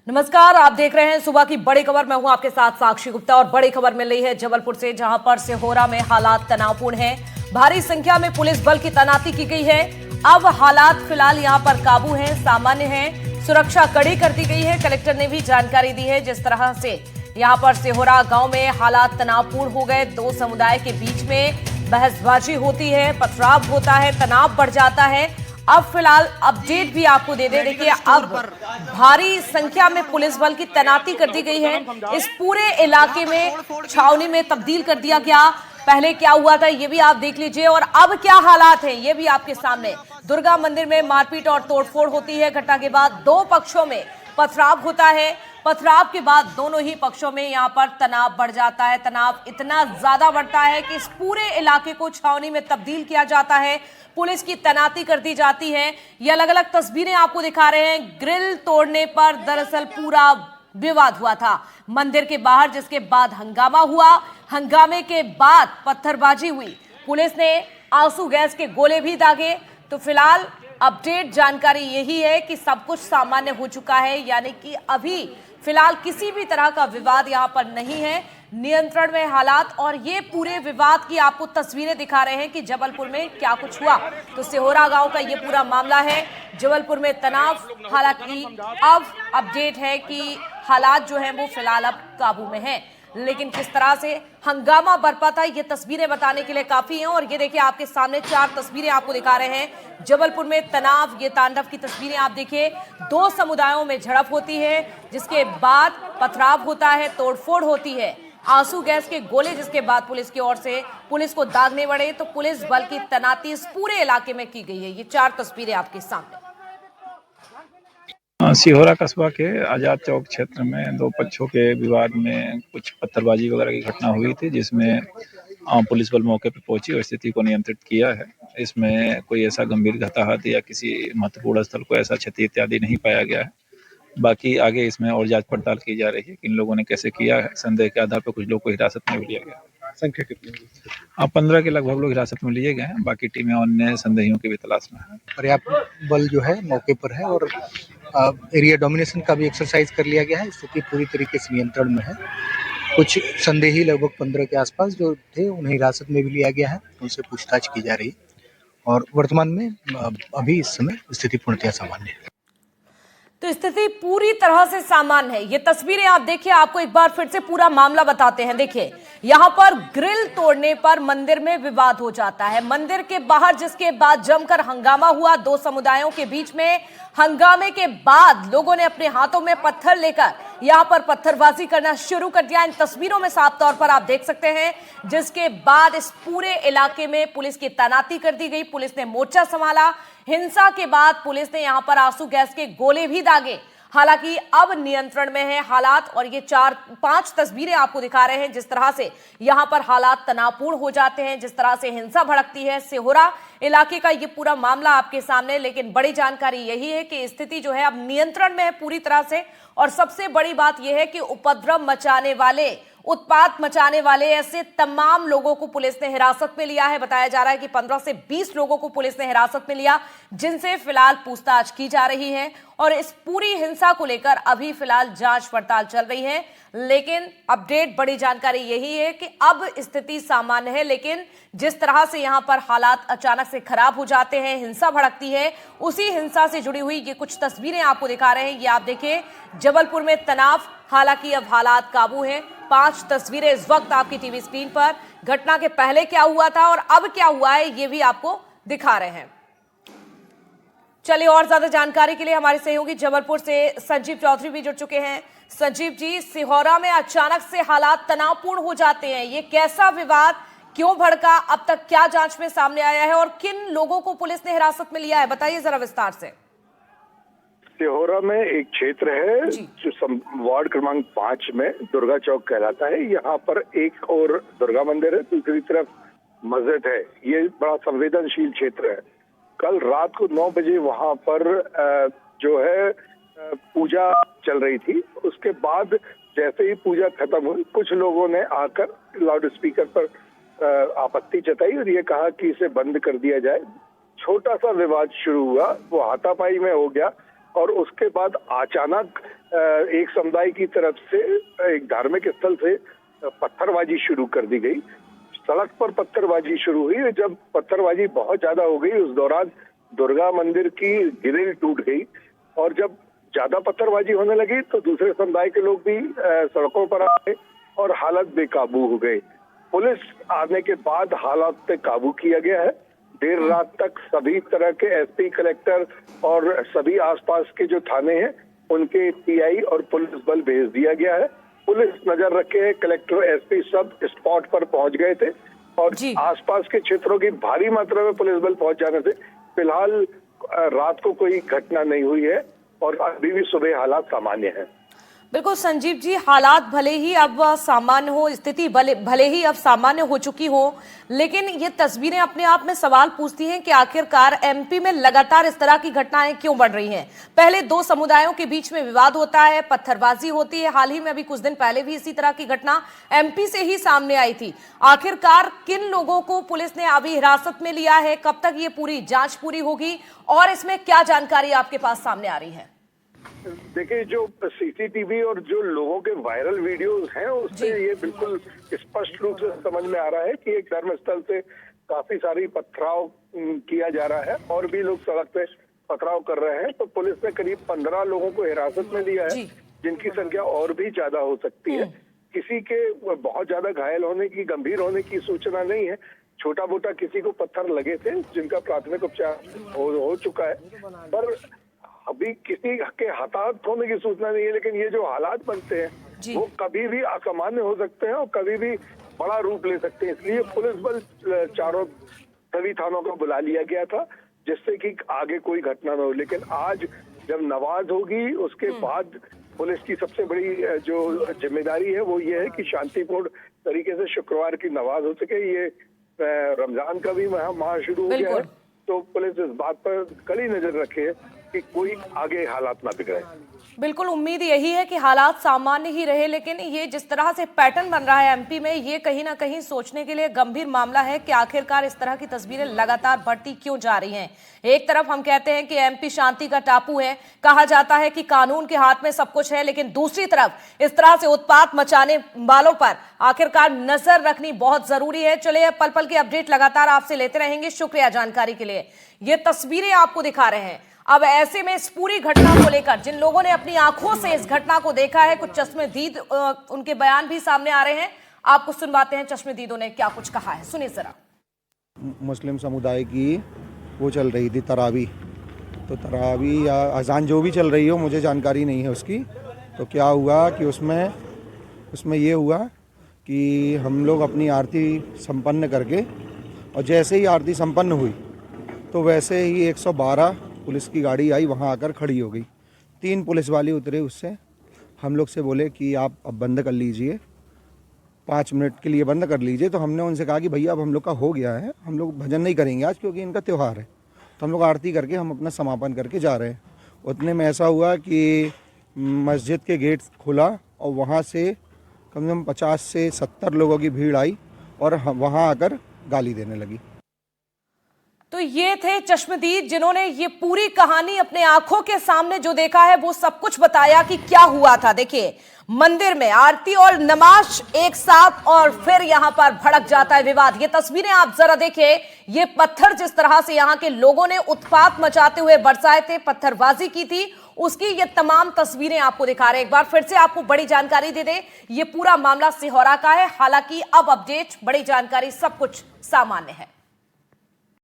नमस्कार, आप देख रहे हैं सुबह की बड़ी खबर। मैं हूं आपके साथ साक्षी गुप्ता और बड़ी खबर मिल रही है जबलपुर से, जहां पर सिहोरा में हालात तनावपूर्ण हैं। भारी संख्या में पुलिस बल की तैनाती की गई है। अब हालात फिलहाल यहां पर काबू हैं, सामान्य हैं। सुरक्षा कड़ी कर दी गई है। कलेक्टर ने भी जानकारी दी है। जिस तरह से यहां पर सिहोरा गांव में हालात तनावपूर्ण हो गए, दो समुदाय के बीच में बहसबाजी होती है, पथराव होता है, तनाव बढ़ जाता है। अब फिलहाल अपडेट भी आपको दे दे। देखिए, अब भारी संख्या में पुलिस बल की तैनाती कर दी गई है। इस पूरे इलाके में छावनी में तब्दील कर दिया गया। पहले क्या हुआ था ये भी आप देख लीजिए, और अब क्या हालात हैं ये भी आपके सामने। दुर्गा मंदिर में मारपीट और तोड़फोड़ होती है। घटना के बाद दो पक्षों में पथराव होता है। पथराव के बाद दोनों ही पक्षों में यहां पर तनाव बढ़ जाता है। तनाव इतना ज्यादा बढ़ता है कि इस पूरे इलाके को छावनी में तब्दील किया जाता है। पुलिस की तैनाती कर दी जाती है। ये अलग अलग तस्वीरें आपको दिखा रहे हैं। ग्रिल तोड़ने पर दरअसल पूरा विवाद हुआ था मंदिर के बाहर, जिसके बाद हंगामा हुआ। हंगामे के बाद पत्थरबाजी हुई। पुलिस ने आंसू गैस के गोले भी दागे। तो फिलहाल अपडेट जानकारी यही है कि सब कुछ सामान्य हो चुका है, यानी कि अभी फिलहाल किसी भी तरह का विवाद यहां पर नहीं है, नियंत्रण में हालात। और ये पूरे विवाद की आपको तस्वीरें दिखा रहे हैं कि जबलपुर में क्या कुछ हुआ। तो सिहोरा गांव का ये पूरा मामला है। जबलपुर में तनाव, हालांकि अब अपडेट है कि हालात जो हैं वो फिलहाल अब काबू में हैं, लेकिन किस तरह से हंगामा बरपा था ये तस्वीरें बताने के लिए काफी हैं। और ये देखिए, आपके सामने चार तस्वीरें आपको दिखा रहे हैं। जबलपुर में तनाव, ये तांडव की तस्वीरें आप देखिए। दो समुदायों में झड़प होती है, जिसके बाद पथराव होता है, तोड़फोड़ होती है, आंसू गैस के गोले जिसके बाद पुलिस की ओर से पुलिस को दागने पड़े। तो पुलिस बल की तैनाती इस पूरे इलाके में की गई है। ये चार तस्वीरें आपके सामने। सिहोरा कस्बा के आजाद चौक क्षेत्र में दो पक्षों के विवाद में कुछ पत्थरबाजी वगैरह की घटना हुई थी, जिसमें पुलिस बल मौके पर पहुंची और स्थिति को नियंत्रित किया है। इसमें कोई ऐसा गंभीर हताहत या किसी महत्वपूर्ण स्थल को ऐसा क्षति इत्यादि नहीं पाया गया है। बाकी आगे इसमें और जांच पड़ताल की जा रही है कि इन लोगों ने कैसे किया है। संदेह के आधार पर कुछ लोग को हिरासत में भी लिया गया। संख्या कितनी? 15 के लगभग लोग हिरासत में लिए गए हैं। बाकी टीमें अन्य संदेहियों की भी तलाश में है। पर्याप्त बल जो है मौके पर है और एरिया डोमिनेशन का भी एक्सरसाइज कर लिया गया है। स्थिति पूरी तरीके से नियंत्रण में है। कुछ संदेही लगभग 15 के आसपास जो थे उन्हें हिरासत में भी लिया गया है, उनसे पूछताछ की जा रही है और वर्तमान में अभी इस समय स्थिति पूर्णतः सामान्य है। तो स्थिति पूरी तरह से सामान्य है। ये तस्वीरें आप देखिए, आपको एक बार फिर से पूरा मामला बताते हैं। देखिए, यहां पर ग्रिल तोड़ने पर मंदिर में विवाद हो जाता है मंदिर के बाहर, जिसके बाद जमकर हंगामा हुआ दो समुदायों के बीच में। हंगामे के बाद लोगों ने अपने हाथों में पत्थर लेकर यहां पर पत्थरबाजी करना शुरू कर दिया। इन तस्वीरों में साफ तौर पर आप देख सकते हैं। जिसके बाद इस पूरे इलाके में पुलिस की तैनाती कर दी गई। पुलिस ने मोर्चा संभाला। हिंसा के बाद पुलिस ने यहां पर आंसू गैस के गोले भी दागे। हालांकि अब नियंत्रण में है हालात। और ये 4-5 तस्वीरें आपको दिखा रहे हैं, जिस तरह से यहां पर हालात तनावपूर्ण हो जाते हैं, जिस तरह से हिंसा भड़कती है। सिहोरा इलाके का ये पूरा मामला आपके सामने। लेकिन बड़ी जानकारी यही है कि स्थिति जो है अब नियंत्रण में है पूरी तरह से। और सबसे बड़ी बात यह है कि उपद्रव मचाने वाले, उत्पात मचाने वाले ऐसे तमाम लोगों को पुलिस ने हिरासत में लिया है। बताया जा रहा है कि 15 से 20 लोगों को पुलिस ने हिरासत में लिया, जिनसे फिलहाल पूछताछ की जा रही है। और इस पूरी हिंसा को लेकर अभी फिलहाल जांच पड़ताल चल रही है। लेकिन अपडेट, बड़ी जानकारी यही है कि अब स्थिति सामान्य है। लेकिन जिस तरह से यहां पर हालात अचानक से खराब हो जाते हैं, हिंसा भड़कती है, उसी हिंसा से जुड़ी हुई ये कुछ तस्वीरें आपको दिखा रहे हैं। ये आप देखिए, जबलपुर में तनाव, हालांकि अब हालात काबू हैं। 5 तस्वीरें इस वक्त आपकी टीवी स्क्रीन पर। घटना के पहले क्या हुआ था और अब क्या हुआ है ये भी आपको दिखा रहे हैं। चलिए, और ज्यादा जानकारी के लिए हमारे सहयोगी जबलपुर से संजीव चौधरी भी जुड़ चुके हैं। संजीव जी, सिहोरा में अचानक से हालात तनावपूर्ण हो जाते हैं, ये कैसा विवाद, क्यों भड़का, अब तक क्या जांच में सामने आया है और किन लोगों को पुलिस ने हिरासत में लिया है, बताइए जरा विस्तार से। सिहोरा में एक क्षेत्र है जो वार्ड क्रमांक 5 में दुर्गा चौक कहलाता है। यहाँ पर एक और दुर्गा मंदिर है, दूसरी तरफ मस्जिद है। ये बड़ा संवेदनशील क्षेत्र है। कल रात को 9 बजे वहाँ पर जो है पूजा चल रही थी। उसके बाद जैसे ही पूजा खत्म हुई, कुछ लोगों ने आकर लाउड स्पीकर पर आपत्ति जताई और ये कहा कि इसे बंद कर दिया जाए। छोटा सा विवाद शुरू हुआ, वो हाथापाई में हो गया और उसके बाद अचानक एक समुदाय की तरफ से एक धार्मिक स्थल से पत्थरबाजी शुरू कर दी गई। सड़क पर पत्थरबाजी शुरू हुई। जब पत्थरबाजी बहुत ज्यादा हो गई, उस दौरान दुर्गा मंदिर की ग्रिल टूट गई और जब ज्यादा पत्थरबाजी होने लगी तो दूसरे समुदाय के लोग भी सड़कों पर आ गए और हालत बेकाबू हो गए। पुलिस आने के बाद हालात पे काबू किया गया है। देर रात तक सभी तरह के एसपी, कलेक्टर और सभी आसपास के जो थाने हैं उनके टीआई और पुलिस बल भेज दिया गया है। पुलिस नजर रखे, कलेक्टर, एसपी सब स्पॉट पर पहुंच गए थे और आसपास के क्षेत्रों की भारी मात्रा में पुलिस बल पहुंच जाने से फिलहाल रात को कोई घटना नहीं हुई है और अभी भी सुबह हालात सामान्य है। बिल्कुल संजीव जी, हालात भले ही अब सामान्य हो, स्थिति भले ही अब सामान्य हो चुकी हो, लेकिन ये तस्वीरें अपने आप में सवाल पूछती हैं कि आखिरकार एमपी में लगातार इस तरह की घटनाएं क्यों बढ़ रही हैं। पहले दो समुदायों के बीच में विवाद होता है, पत्थरबाजी होती है, हाल ही में अभी कुछ दिन पहले भी इसी तरह की घटना एमपी से ही सामने आई थी। आखिरकार किन लोगों को पुलिस ने अभी हिरासत में लिया है, कब तक ये पूरी जांच पूरी होगी और इसमें क्या जानकारी आपके पास सामने आ रही है? देखिए, जो सीसीटीवी और जो लोगों के वायरल वीडियोस हैं उससे ये बिल्कुल स्पष्ट रूप से समझ में आ रहा है कि एक धर्मस्थल से काफी सारी पथराव किया जा रहा है और भी लोग सड़क पे पथराव कर रहे हैं। तो पुलिस ने करीब 15 लोगों को हिरासत में लिया है, जिनकी संख्या और भी ज्यादा हो सकती है। किसी के बहुत ज्यादा घायल होने की, गंभीर होने की सूचना नहीं है। छोटा मोटा किसी को पत्थर लगे थे जिनका प्राथमिक उपचार हो चुका है, पर अभी किसी के हताहत होने की सूचना नहीं है। लेकिन ये जो हालात बनते हैं वो कभी भी असामान्य हो सकते हैं और कभी भी बड़ा रूप ले सकते हैं। इसलिए पुलिस बल सभी थानों को बुला लिया गया था जिससे कि आगे कोई घटना न हो। लेकिन आज जब नमाज होगी उसके बाद पुलिस की सबसे बड़ी जो जिम्मेदारी है वो ये है कि शांतिपूर्ण तरीके से शुक्रवार की नमाज हो सके। ये रमजान का भी माह शुरू हो गया है, तो पुलिस इस बात पर कड़ी नजर रखे कि कोई आगे हालात ना बिगड़े। बिल्कुल, उम्मीद यही है कि हालात सामान्य ही रहे, लेकिन ये जिस तरह से पैटर्न बन रहा है एमपी में, ये कहीं ना कहीं सोचने के लिए गंभीर मामला है कि आखिरकार इस तरह की तस्वीरें लगातार बढ़ती क्यों जा रही हैं। एक तरफ हम कहते हैं कि एमपी शांति का टापू है, कहा जाता है कि कानून के हाथ में सब कुछ है, लेकिन दूसरी तरफ इस तरह से उत्पात मचाने वालों पर आखिरकार नजर रखनी बहुत जरूरी है। चलिए, पल पल की अपडेट लगातार आपसे लेते रहेंगे। शुक्रिया जानकारी के लिए। ये तस्वीरें आपको दिखा रहे हैं। अब ऐसे में इस पूरी घटना को लेकर जिन लोगों ने अपनी आंखों से इस घटना को देखा है, कुछ चश्मदीद उनके बयान भी सामने आ रहे हैं। आपको सुनवाते हैं चश्मदीदों ने क्या कुछ कहा है, सुनिए जरा। मुस्लिम समुदाय की वो चल रही थी तरावी, तो तरावी या अजान जो भी चल रही हो, मुझे जानकारी नहीं है उसकी। तो क्या हुआ कि उसमें ये हुआ कि हम लोग अपनी आरती संपन्न करके, और जैसे ही आरती संपन्न हुई तो वैसे ही 112 पुलिस की गाड़ी आई, वहाँ आकर खड़ी हो गई। 3 पुलिस वाले उतरे, उससे हम लोग से बोले कि आप अब बंद कर लीजिए, 5 मिनट के लिए बंद कर लीजिए। तो हमने उनसे कहा कि भैया अब हम लोग का हो गया है, हम लोग भजन नहीं करेंगे आज क्योंकि इनका त्यौहार है। तो हम लोग आरती करके हम अपना समापन करके जा रहे हैं। उतने में ऐसा हुआ कि मस्जिद के गेट खुला और वहाँ से कम से कम 50 से 70 लोगों की भीड़ आई और वहाँ आकर गाली देने लगी। तो ये थे चश्मदीद जिन्होंने ये पूरी कहानी अपने आंखों के सामने जो देखा है वो सब कुछ बताया कि क्या हुआ था। देखिए, मंदिर में आरती और नमाज एक साथ और फिर यहां पर भड़क जाता है विवाद। ये तस्वीरें आप जरा देखिए, ये पत्थर जिस तरह से यहां के लोगों ने उत्पात मचाते हुए बरसाए थे, पत्थरबाजी की थी, उसकी ये तमाम तस्वीरें आपको दिखा रहे हैं। एक बार फिर से आपको बड़ी जानकारी दे दें, ये पूरा मामला सिहोरा का है। हालांकि अब अपडेट, बड़ी जानकारी, सब कुछ सामान्य है।